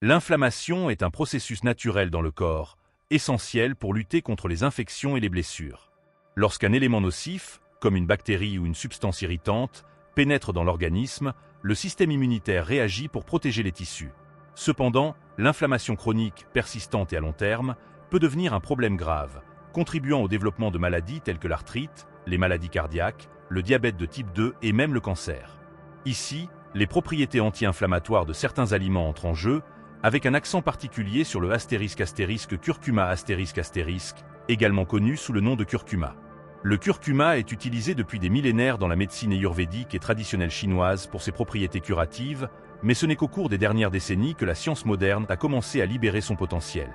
L'inflammation est un processus naturel dans le corps, essentiel pour lutter contre les infections et les blessures. Lorsqu'un élément nocif, comme une bactérie ou une substance irritante, pénètre dans l'organisme, le système immunitaire réagit pour protéger les tissus. Cependant, l'inflammation chronique, persistante et à long terme, peut devenir un problème grave, contribuant au développement de maladies telles que l'arthrite, les maladies cardiaques, le diabète de type 2 et même le cancer. Ici, les propriétés anti-inflammatoires de certains aliments entrent en jeu, avec un accent particulier sur le * curcuma **, également connu sous le nom de curcuma. Le curcuma est utilisé depuis des millénaires dans la médecine ayurvédique et traditionnelle chinoise pour ses propriétés curatives, mais ce n'est qu'au cours des dernières décennies que la science moderne a commencé à libérer son potentiel.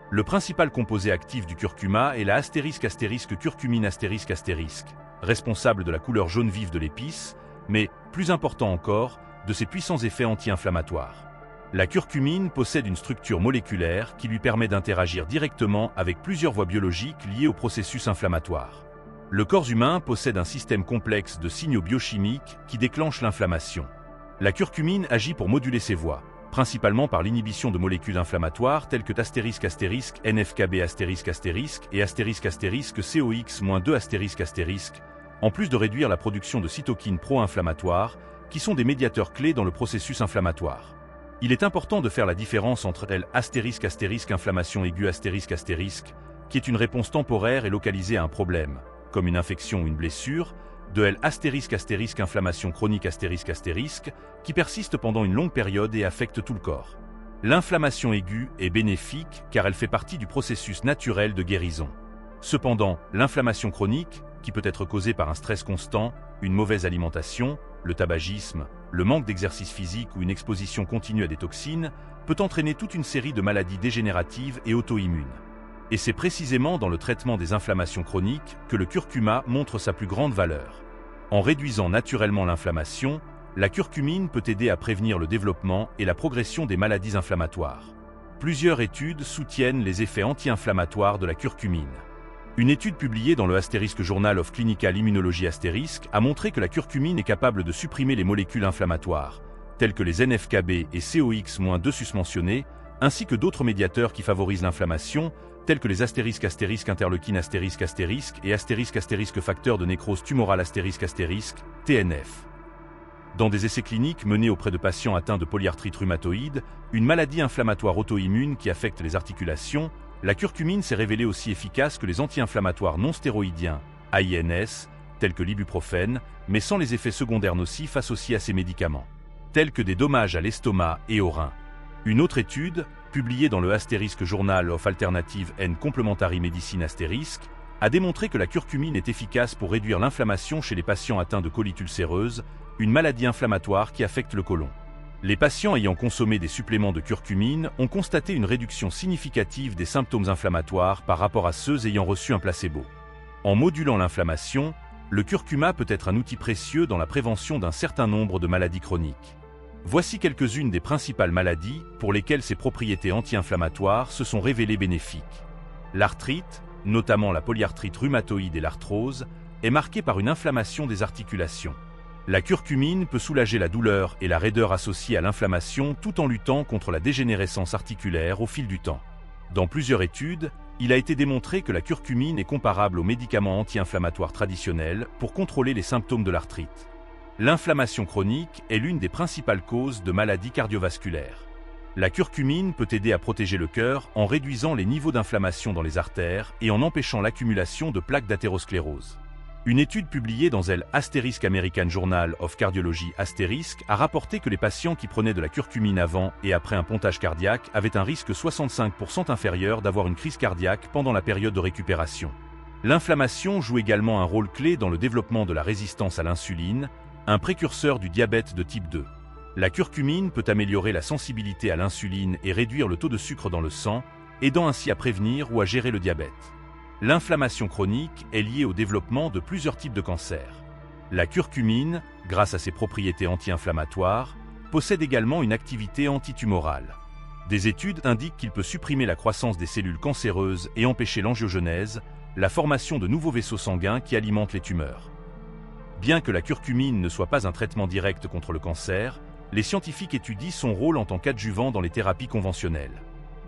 Le principal composé actif du curcuma est la * curcumine **, responsable de la couleur jaune vive de l'épice, mais, plus important encore, de ses puissants effets anti-inflammatoires. La curcumine possède une structure moléculaire qui lui permet d'interagir directement avec plusieurs voies biologiques liées au processus inflammatoire. Le corps humain possède un système complexe de signaux biochimiques qui déclenchent l'inflammation. La curcumine agit pour moduler ces voies, principalement par l'inhibition de molécules inflammatoires telles que **, NF-κB et **COX-2**, en plus de réduire la production de cytokines pro-inflammatoires, qui sont des médiateurs clés dans le processus inflammatoire. Il est important de faire la différence entre inflammation aiguë qui est une réponse temporaire et localisée à un problème, comme une infection ou une blessure, de inflammation chronique qui persiste pendant une longue période et affecte tout le corps. L'inflammation aiguë est bénéfique car elle fait partie du processus naturel de guérison. Cependant, l'inflammation chronique, qui peut être causée par un stress constant, une mauvaise alimentation, le tabagisme, le manque d'exercice physique ou une exposition continue à des toxines, peut entraîner toute une série de maladies dégénératives et auto-immunes. Et c'est précisément dans le traitement des inflammations chroniques que le curcuma montre sa plus grande valeur. En réduisant naturellement l'inflammation, la curcumine peut aider à prévenir le développement et la progression des maladies inflammatoires. Plusieurs études soutiennent les effets anti-inflammatoires de la curcumine. Une étude publiée dans le Journal of Clinical Immunology a montré que la curcumine est capable de supprimer les molécules inflammatoires, telles que les NF-κB et COX-2 susmentionnés, ainsi que d'autres médiateurs qui favorisent l'inflammation, tels que les interleukines et * facteur de nécrose tumorale TNF. Dans des essais cliniques menés auprès de patients atteints de polyarthrite rhumatoïde, une maladie inflammatoire auto-immune qui affecte les articulations, la curcumine s'est révélée aussi efficace que les anti-inflammatoires non stéroïdiens, AINS, tels que l'ibuprofène, mais sans les effets secondaires nocifs associés à ces médicaments, tels que des dommages à l'estomac et aux reins. Une autre étude, publiée dans le Journal of Alternative and Complementary Medicine a démontré que la curcumine est efficace pour réduire l'inflammation chez les patients atteints de colite ulcéreuse, une maladie inflammatoire qui affecte le côlon. Les patients ayant consommé des suppléments de curcumine ont constaté une réduction significative des symptômes inflammatoires par rapport à ceux ayant reçu un placebo. En modulant l'inflammation, le curcuma peut être un outil précieux dans la prévention d'un certain nombre de maladies chroniques. Voici quelques-unes des principales maladies pour lesquelles ces propriétés anti-inflammatoires se sont révélées bénéfiques. L'arthrite, notamment la polyarthrite rhumatoïde et l'arthrose, est marquée par une inflammation des articulations. La curcumine peut soulager la douleur et la raideur associées à l'inflammation tout en luttant contre la dégénérescence articulaire au fil du temps. Dans plusieurs études, il a été démontré que la curcumine est comparable aux médicaments anti-inflammatoires traditionnels pour contrôler les symptômes de l'arthrite. L'inflammation chronique est l'une des principales causes de maladies cardiovasculaires. La curcumine peut aider à protéger le cœur en réduisant les niveaux d'inflammation dans les artères et en empêchant l'accumulation de plaques d'athérosclérose. Une étude publiée dans American Journal of Cardiology a rapporté que les patients qui prenaient de la curcumine avant et après un pontage cardiaque avaient un risque 65% inférieur d'avoir une crise cardiaque pendant la période de récupération. L'inflammation joue également un rôle clé dans le développement de la résistance à l'insuline, un précurseur du diabète de type 2. La curcumine peut améliorer la sensibilité à l'insuline et réduire le taux de sucre dans le sang, aidant ainsi à prévenir ou à gérer le diabète. L'inflammation chronique est liée au développement de plusieurs types de cancers. La curcumine, grâce à ses propriétés anti-inflammatoires, possède également une activité antitumorale. Des études indiquent qu'il peut supprimer la croissance des cellules cancéreuses et empêcher l'angiogenèse, la formation de nouveaux vaisseaux sanguins qui alimentent les tumeurs. Bien que la curcumine ne soit pas un traitement direct contre le cancer, les scientifiques étudient son rôle en tant qu'adjuvant dans les thérapies conventionnelles.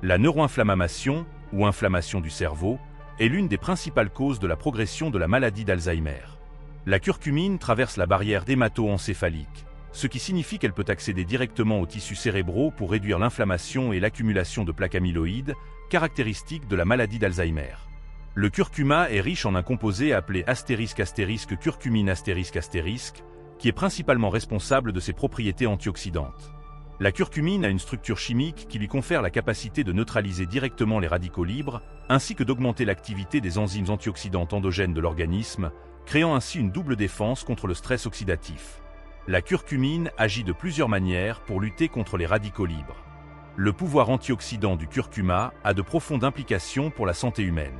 La neuroinflammation, ou inflammation du cerveau, est l'une des principales causes de la progression de la maladie d'Alzheimer. La curcumine traverse la barrière hémato-encéphalique, ce qui signifie qu'elle peut accéder directement aux tissus cérébraux pour réduire l'inflammation et l'accumulation de plaques amyloïdes, caractéristiques de la maladie d'Alzheimer. Le curcuma est riche en un composé appelé * curcumine ***, qui est principalement responsable de ses propriétés antioxydantes. La curcumine a une structure chimique qui lui confère la capacité de neutraliser directement les radicaux libres, ainsi que d'augmenter l'activité des enzymes antioxydantes endogènes de l'organisme, créant ainsi une double défense contre le stress oxydatif. La curcumine agit de plusieurs manières pour lutter contre les radicaux libres. Le pouvoir antioxydant du curcuma a de profondes implications pour la santé humaine.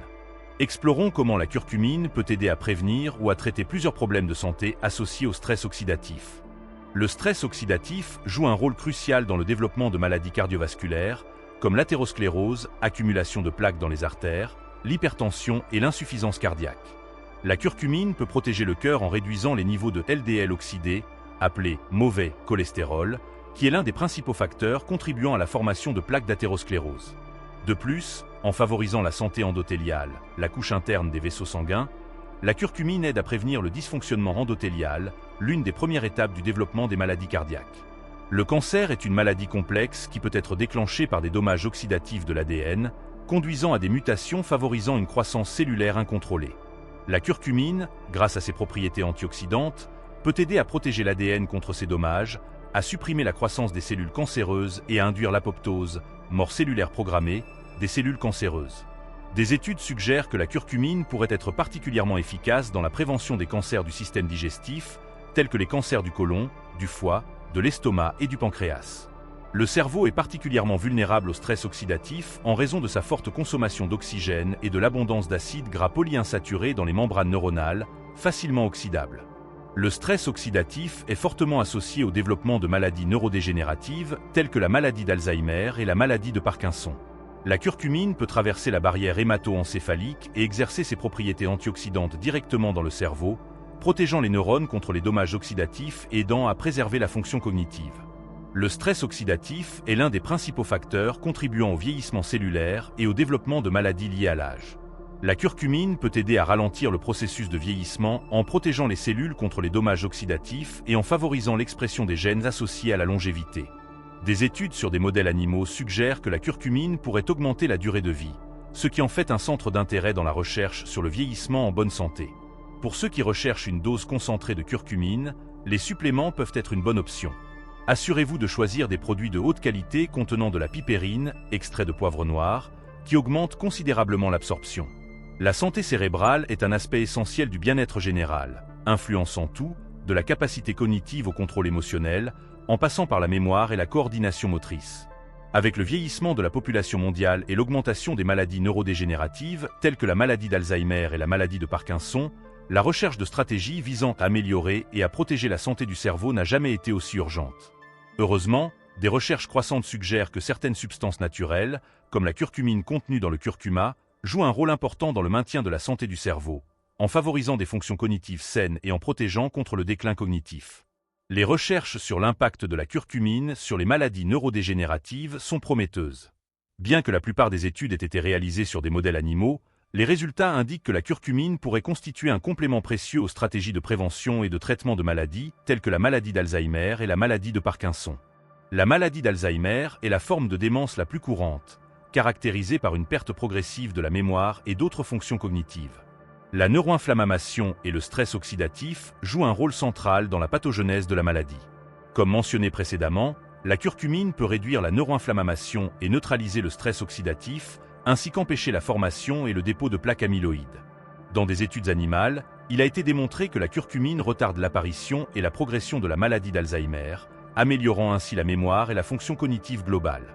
Explorons comment la curcumine peut aider à prévenir ou à traiter plusieurs problèmes de santé associés au stress oxydatif. Le stress oxydatif joue un rôle crucial dans le développement de maladies cardiovasculaires, comme l'athérosclérose, accumulation de plaques dans les artères, l'hypertension et l'insuffisance cardiaque. La curcumine peut protéger le cœur en réduisant les niveaux de LDL oxydé, appelé mauvais cholestérol, qui est l'un des principaux facteurs contribuant à la formation de plaques d'athérosclérose. De plus, en favorisant la santé endothéliale, la couche interne des vaisseaux sanguins, la curcumine aide à prévenir le dysfonctionnement endothélial, l'une des premières étapes du développement des maladies cardiaques. Le cancer est une maladie complexe qui peut être déclenchée par des dommages oxydatifs de l'ADN, conduisant à des mutations favorisant une croissance cellulaire incontrôlée. La curcumine, grâce à ses propriétés antioxydantes, peut aider à protéger l'ADN contre ces dommages, à supprimer la croissance des cellules cancéreuses et à induire l'apoptose, mort cellulaire programmée, des cellules cancéreuses. Des études suggèrent que la curcumine pourrait être particulièrement efficace dans la prévention des cancers du système digestif, tels que les cancers du côlon, du foie, de l'estomac et du pancréas. Le cerveau est particulièrement vulnérable au stress oxydatif en raison de sa forte consommation d'oxygène et de l'abondance d'acides gras polyinsaturés dans les membranes neuronales, facilement oxydables. Le stress oxydatif est fortement associé au développement de maladies neurodégénératives telles que la maladie d'Alzheimer et la maladie de Parkinson. La curcumine peut traverser la barrière hémato-encéphalique et exercer ses propriétés antioxydantes directement dans le cerveau, protégeant les neurones contre les dommages oxydatifs et aidant à préserver la fonction cognitive. Le stress oxydatif est l'un des principaux facteurs contribuant au vieillissement cellulaire et au développement de maladies liées à l'âge. La curcumine peut aider à ralentir le processus de vieillissement en protégeant les cellules contre les dommages oxydatifs et en favorisant l'expression des gènes associés à la longévité. Des études sur des modèles animaux suggèrent que la curcumine pourrait augmenter la durée de vie, ce qui en fait un centre d'intérêt dans la recherche sur le vieillissement en bonne santé. Pour ceux qui recherchent une dose concentrée de curcumine, les suppléments peuvent être une bonne option. Assurez-vous de choisir des produits de haute qualité contenant de la pipérine, extrait de poivre noir, qui augmente considérablement l'absorption. La santé cérébrale est un aspect essentiel du bien-être général, influençant tout, de la capacité cognitive au contrôle émotionnel, en passant par la mémoire et la coordination motrice. Avec le vieillissement de la population mondiale et l'augmentation des maladies neurodégénératives, telles que la maladie d'Alzheimer et la maladie de Parkinson, la recherche de stratégies visant à améliorer et à protéger la santé du cerveau n'a jamais été aussi urgente. Heureusement, des recherches croissantes suggèrent que certaines substances naturelles, comme la curcumine contenue dans le curcuma, jouent un rôle important dans le maintien de la santé du cerveau, en favorisant des fonctions cognitives saines et en protégeant contre le déclin cognitif. Les recherches sur l'impact de la curcumine sur les maladies neurodégénératives sont prometteuses. Bien que la plupart des études aient été réalisées sur des modèles animaux, les résultats indiquent que la curcumine pourrait constituer un complément précieux aux stratégies de prévention et de traitement de maladies telles que la maladie d'Alzheimer et la maladie de Parkinson. La maladie d'Alzheimer est la forme de démence la plus courante, caractérisée par une perte progressive de la mémoire et d'autres fonctions cognitives. La neuroinflammation et le stress oxydatif jouent un rôle central dans la pathogenèse de la maladie. Comme mentionné précédemment, la curcumine peut réduire la neuroinflammation et neutraliser le stress oxydatif, ainsi qu'empêcher la formation et le dépôt de plaques amyloïdes. Dans des études animales, il a été démontré que la curcumine retarde l'apparition et la progression de la maladie d'Alzheimer, améliorant ainsi la mémoire et la fonction cognitive globale.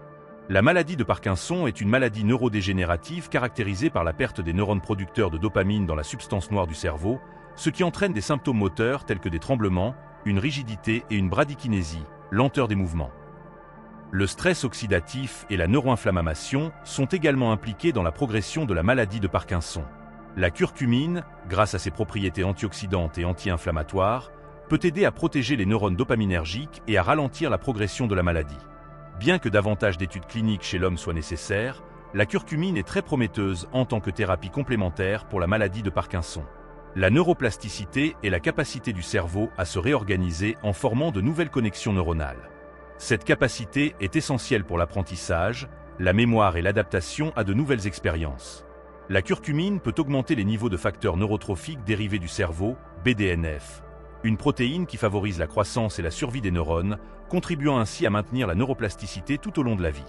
La maladie de Parkinson est une maladie neurodégénérative caractérisée par la perte des neurones producteurs de dopamine dans la substance noire du cerveau, ce qui entraîne des symptômes moteurs tels que des tremblements, une rigidité et une bradykinésie, lenteur des mouvements. Le stress oxydatif et la neuroinflammation sont également impliqués dans la progression de la maladie de Parkinson. La curcumine, grâce à ses propriétés antioxydantes et anti-inflammatoires, peut aider à protéger les neurones dopaminergiques et à ralentir la progression de la maladie. Bien que davantage d'études cliniques chez l'homme soient nécessaires, la curcumine est très prometteuse en tant que thérapie complémentaire pour la maladie de Parkinson. La neuroplasticité est la capacité du cerveau à se réorganiser en formant de nouvelles connexions neuronales. Cette capacité est essentielle pour l'apprentissage, la mémoire et l'adaptation à de nouvelles expériences. La curcumine peut augmenter les niveaux de facteurs neurotrophiques dérivés du cerveau, BDNF, une protéine qui favorise la croissance et la survie des neurones, contribuant ainsi à maintenir la neuroplasticité tout au long de la vie.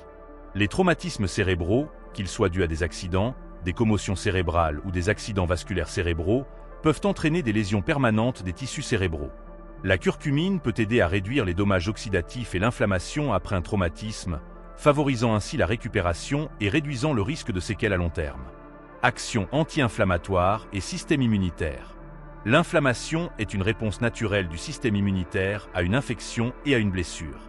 Les traumatismes cérébraux, qu'ils soient dus à des accidents, des commotions cérébrales ou des accidents vasculaires cérébraux, peuvent entraîner des lésions permanentes des tissus cérébraux. La curcumine peut aider à réduire les dommages oxydatifs et l'inflammation après un traumatisme, favorisant ainsi la récupération et réduisant le risque de séquelles à long terme. Action anti-inflammatoire et système immunitaire. L'inflammation est une réponse naturelle du système immunitaire à une infection et à une blessure.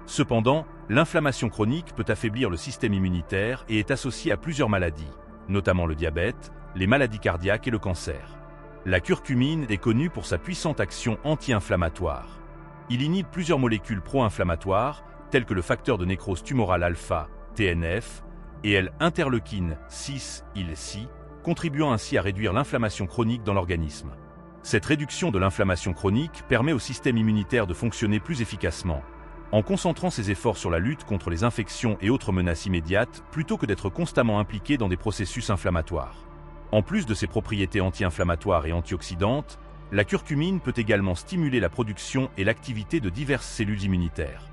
Cependant, l'inflammation chronique peut affaiblir le système immunitaire et est associée à plusieurs maladies, notamment le diabète, les maladies cardiaques et le cancer. La curcumine est connue pour sa puissante action anti-inflammatoire. Il inhibe plusieurs molécules pro-inflammatoires, telles que le facteur de nécrose tumorale alpha, TNF, et L-interleukine 6, IL-6, contribuant ainsi à réduire l'inflammation chronique dans l'organisme. Cette réduction de l'inflammation chronique permet au système immunitaire de fonctionner plus efficacement, en concentrant ses efforts sur la lutte contre les infections et autres menaces immédiates plutôt que d'être constamment impliqué dans des processus inflammatoires. En plus de ses propriétés anti-inflammatoires et antioxydantes, la curcumine peut également stimuler la production et l'activité de diverses cellules immunitaires.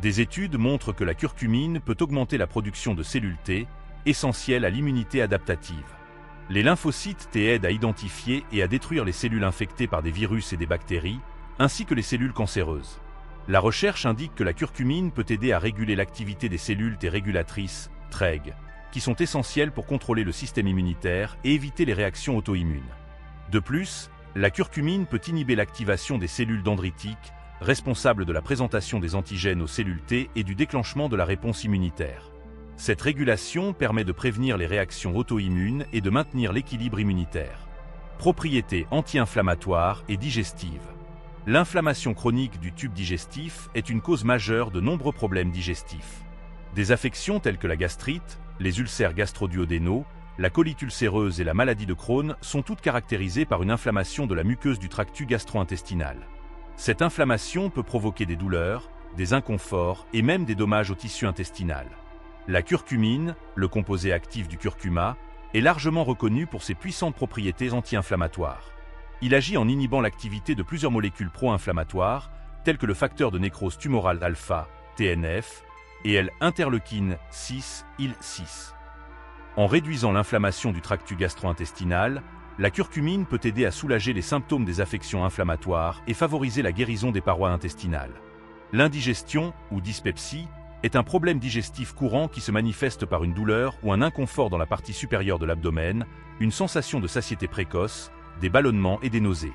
Des études montrent que la curcumine peut augmenter la production de cellules T, essentielles à l'immunité adaptative. Les lymphocytes T aident à identifier et à détruire les cellules infectées par des virus et des bactéries, ainsi que les cellules cancéreuses. La recherche indique que la curcumine peut aider à réguler l'activité des cellules T régulatrices, TREG, qui sont essentielles pour contrôler le système immunitaire et éviter les réactions auto-immunes. De plus, la curcumine peut inhiber l'activation des cellules dendritiques, responsables de la présentation des antigènes aux cellules T et du déclenchement de la réponse immunitaire. Cette régulation permet de prévenir les réactions auto-immunes et de maintenir l'équilibre immunitaire. Propriétés anti-inflammatoires et digestives. L'inflammation chronique du tube digestif est une cause majeure de nombreux problèmes digestifs. Des affections telles que la gastrite, les ulcères gastro-duodénaux, la colite ulcéreuse et la maladie de Crohn sont toutes caractérisées par une inflammation de la muqueuse du tractus gastro-intestinal. Cette inflammation peut provoquer des douleurs, des inconforts et même des dommages au tissu intestinal. La curcumine, le composé actif du curcuma, est largement reconnu pour ses puissantes propriétés anti-inflammatoires. Il agit en inhibant l'activité de plusieurs molécules pro-inflammatoires, telles que le facteur de nécrose tumorale alpha, TNF, et L-interleukine 6, IL-6. En réduisant l'inflammation du tractus gastro-intestinal, la curcumine peut aider à soulager les symptômes des affections inflammatoires et favoriser la guérison des parois intestinales. L'indigestion, ou dyspepsie, est un problème digestif courant qui se manifeste par une douleur ou un inconfort dans la partie supérieure de l'abdomen, une sensation de satiété précoce, des ballonnements et des nausées.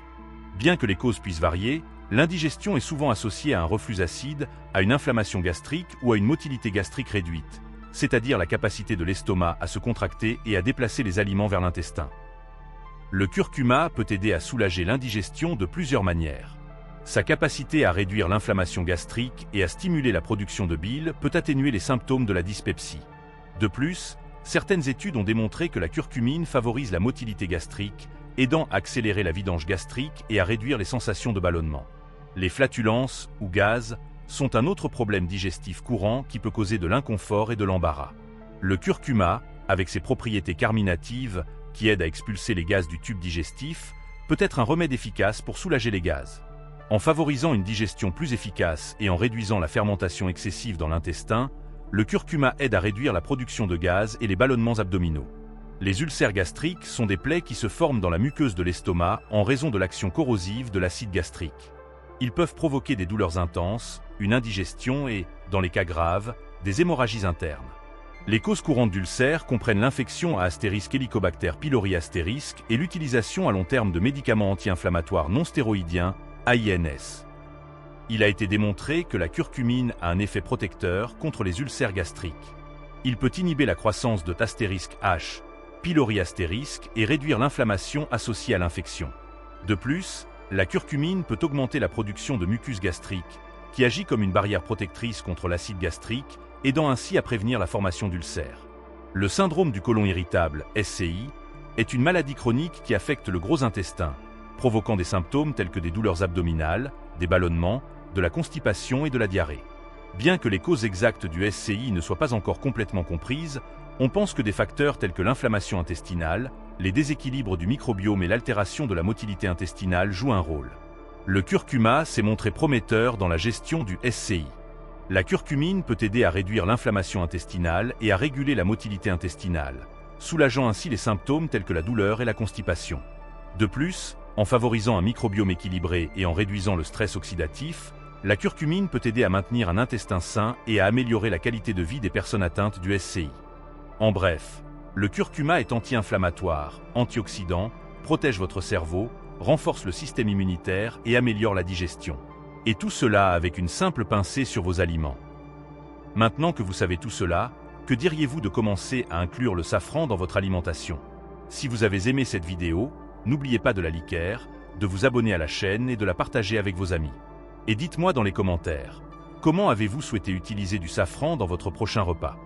Bien que les causes puissent varier, l'indigestion est souvent associée à un reflux acide, à une inflammation gastrique ou à une motilité gastrique réduite, c'est-à-dire la capacité de l'estomac à se contracter et à déplacer les aliments vers l'intestin. Le curcuma peut aider à soulager l'indigestion de plusieurs manières. Sa capacité à réduire l'inflammation gastrique et à stimuler la production de bile peut atténuer les symptômes de la dyspepsie. De plus, certaines études ont démontré que la curcumine favorise la motilité gastrique, aidant à accélérer la vidange gastrique et à réduire les sensations de ballonnement. Les flatulences, ou gaz, sont un autre problème digestif courant qui peut causer de l'inconfort et de l'embarras. Le curcuma, avec ses propriétés carminatives, qui aident à expulser les gaz du tube digestif, peut être un remède efficace pour soulager les gaz. En favorisant une digestion plus efficace et en réduisant la fermentation excessive dans l'intestin, le curcuma aide à réduire la production de gaz et les ballonnements abdominaux. Les ulcères gastriques sont des plaies qui se forment dans la muqueuse de l'estomac en raison de l'action corrosive de l'acide gastrique. Ils peuvent provoquer des douleurs intenses, une indigestion et, dans les cas graves, des hémorragies internes. Les causes courantes d'ulcères comprennent l'infection à Helicobacter pylori asterisk et l'utilisation à long terme de médicaments anti-inflammatoires non stéroïdiens, AINS. Il a été démontré que la curcumine a un effet protecteur contre les ulcères gastriques. Il peut inhiber la croissance de H. pylori asterisk et réduire l'inflammation associée à l'infection. De plus, La curcumine peut augmenter la production de mucus gastrique, qui agit comme une barrière protectrice contre l'acide gastrique, aidant ainsi à prévenir la formation d'ulcères. Le syndrome du côlon irritable, SCI, est une maladie chronique qui affecte le gros intestin, provoquant des symptômes tels que des douleurs abdominales, des ballonnements, de la constipation et de la diarrhée. Bien que les causes exactes du SCI ne soient pas encore complètement comprises, on pense que des facteurs tels que l'inflammation intestinale, les déséquilibres du microbiome et l'altération de la motilité intestinale jouent un rôle. Le curcuma s'est montré prometteur dans la gestion du SCI. La curcumine peut aider à réduire l'inflammation intestinale et à réguler la motilité intestinale, soulageant ainsi les symptômes tels que la douleur et la constipation. De plus, en favorisant un microbiome équilibré et en réduisant le stress oxydatif, la curcumine peut aider à maintenir un intestin sain et à améliorer la qualité de vie des personnes atteintes du SCI. En bref, le curcuma est anti-inflammatoire, antioxydant, protège votre cerveau, renforce le système immunitaire et améliore la digestion. Et tout cela avec une simple pincée sur vos aliments. Maintenant que vous savez tout cela, que diriez-vous de commencer à inclure le safran dans votre alimentation? Si vous avez aimé cette vidéo, n'oubliez pas de la liker, de vous abonner à la chaîne et de la partager avec vos amis. Et dites-moi dans les commentaires, comment avez-vous souhaité utiliser du safran dans votre prochain repas?